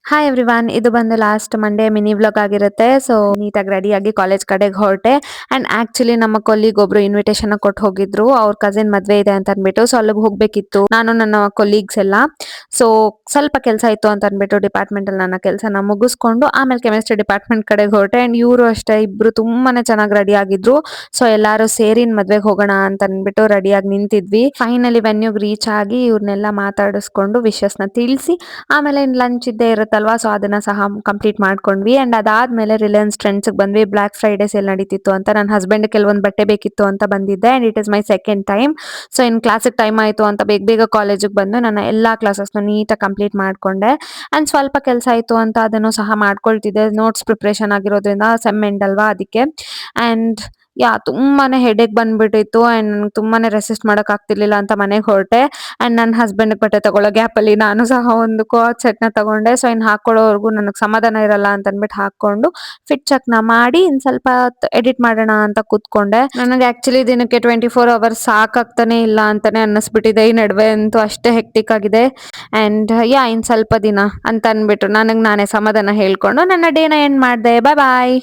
Hi everyone, ಇದು ಬಂದು last Monday mini vlog ಆಗಿರುತ್ತೆ. ಸೊ ನೀಟಾಗಿ ರೆಡಿಯಾಗಿ ಕಾಲೇಜ್ ಕಡೆಗೆ ಹೊರಟೆ. ಅಂಡ್ ಆಕ್ಚುಲಿ ನಮ್ಮ ಕೊಲ್ಲಿಗ್ ಒಬ್ರು ಇನ್ವಿಟೇಷನ್ ಕೊಟ್ಟು ಹೋಗಿದ್ರು. ಅವ್ರ ಕಸಿನ್ ಮದ್ವೆ ಇದೆ ಅಂತ ಅನ್ಬಿಟ್ಟು, ಸೊ ಅಲ್ಲಿಗೆ ಹೋಗ್ಬೇಕಿತ್ತು ನಾನು ನನ್ನ ಕೊಲೀಗ್ಸ್ ಎಲ್ಲ. ಸೊ ಸ್ವಲ್ಪ ಕೆಲಸ ಇತ್ತು ಅಂತ ಅನ್ಬಿಟ್ಟು ಡಿಪಾರ್ಟ್ಮೆಂಟ್ ಅಲ್ಲಿ ನನ್ನ ಕೆಲಸನ ಮುಗಿಸ್ಕೊಂಡು ಆಮೇಲೆ ಕೆಮಿಸ್ಟ್ರಿ ಡಿಪಾರ್ಟ್ಮೆಂಟ್ ಕಡೆಗೆ ಹೊರಟೆ. ಅಂಡ್ ಇವರು ಅಷ್ಟೇ, ಇಬ್ರು ತುಂಬಾನೇ ಚೆನ್ನಾಗಿ ರೆಡಿ ಆಗಿದ್ರು. ಸೊ ಎಲ್ಲಾರು ಸೇರಿ ಮದ್ವೆಗೆ ಹೋಗೋಣ ಅಂತ ಅನ್ಬಿಟ್ಟು ರೆಡಿಯಾಗಿ ನಿಂತಿದ್ವಿ. ಫೈನಲಿ ವೆನ್ಯೂಗ್ ರೀಚ್ ಆಗಿ ಇವ್ರನ್ನೆಲ್ಲ ಮಾತಾಡಿಸ್ಕೊಂಡು ವಿಶಸ್ ನ ತಿಳಿಸಿ ಆಮೇಲೆ ಲಂಚ್ ಇದ್ದೇ ಇರುತ್ತಲ್ವಾ, ಸೊ ಅದನ್ನ ಸಹ ಕಂಪ್ಲೀಟ್ ಮಾಡ್ಕೊಂಡ್ವಿ. ಅಂಡ್ ಅದಾದ್ಮೇಲೆ ರಿಲಯನ್ಸ್ ಟ್ರೆಂಡ್ಸ್ ಬಂದ್ವಿ. ಬ್ಲಾಕ್ ಫ್ರೈಡೆ ಸೇಲ್ ನಡೀತಿತ್ತು ಅಂತ ನನ್ನ ಹಸ್ಬೆಂಡ್ ಕೆಲವೊಂದು ಬಟ್ಟೆ ಬೇಕಿತ್ತು ಅಂತ ಬಂದಿದ್ದೆ. And it is my second time. So in ಕ್ಲಾಸಿಗೆ ಟೈಮ್ ಆಯ್ತು ಅಂತ ಬೇಗ ಬೇಗ ಕಾಲೇಜಿಗೆ ಬಂದು ನನ್ನ ಎಲ್ಲಾ ಕ್ಲಾಸಸ್ನ ನೀಟಾಗಿ ಕಂಪ್ಲೀಟ್ ಮಾಡ್ಕೊಂಡೆ. ಅಂಡ್ ಸ್ವಲ್ಪ ಕೆಲಸ ಆಯ್ತು ಅಂತ ಅದನ್ನು ಸಹ ಮಾಡ್ಕೊಳ್ತಿದ್ದೆ. ನೋಟ್ಸ್ ಪ್ರಿಪ್ರೇಷನ್ ಆಗಿರೋದ್ರಿಂದ ಸೆಮ್ ಎಂಡ್ ಅಲ್ವಾ, ಅದಕ್ಕೆ. ಅಂಡ್ ತುಂಬಾನೇ ಹೆಡೇಕ್ ಬಂದ್ಬಿಟ್ಟಿತ್ತು. ಅಂಡ್ ನನಗೆ ತುಂಬಾನೇ ರೆಸಿಸ್ಟ್ ಮಾಡಕ್ ಆಗ್ತಿರ್ಲಿಲ್ಲ ಅಂತ ಮನೆಗೆ ಹೊರಟೆ. ಅಂಡ್ ನನ್ನ ಹಸ್ಬೆಂಡ್ ಬಟ್ಟೆ ತಗೊಳ್ಳೋ ಗ್ಯಾಪ್ ಅಲ್ಲಿ ನಾನು ಸಹ ಒಂದು ಕೋಟ್ ಸೆಟ್ ನ ತಗೊಂಡೆ. ಸೊ ಇನ್ ಹಾಕೊಳ್ಳೋವರೆಗೂ ನನಗೆ ಸಮಾಧಾನ ಇರಲ್ಲ ಅಂತ ಅನ್ಬಿಟ್ಟು ಹಾಕೊಂಡು ಫಿಟ್ ಚೆಕ್ ನ ಮಾಡಿ ಇನ್ ಸ್ವಲ್ಪ ಎಡಿಟ್ ಮಾಡೋಣ ಅಂತ ಕೂತ್ಕೊಂಡೆ. ನನಗೆ ಆಕ್ಚುಲಿ ದಿನಕ್ಕೆ 24 hours ಸಾಕಾಗ್ತಾನೆ ಇಲ್ಲ ಅಂತಾನೆ ಅನ್ನಿಸ್ಬಿಟ್ಟಿದೆ. ಈ ನಡುವೆ ಅಂತೂ ಅಷ್ಟೇ ಹೆಕ್ಟಿಕ್ ಆಗಿದೆ. ಅಂಡ್ ಇನ್ ಸ್ವಲ್ಪ ದಿನ ಅಂತ ಅನ್ಬಿಟ್ಟು ನನಗೆ ನಾನೇ ಸಮಾಧಾನ ಹೇಳ್ಕೊಂಡು ನನ್ನ ಡೇನ ಎಂಡ್ ಮಾಡಿದೆ. ಬಾಯ್ ಬಾಯ್.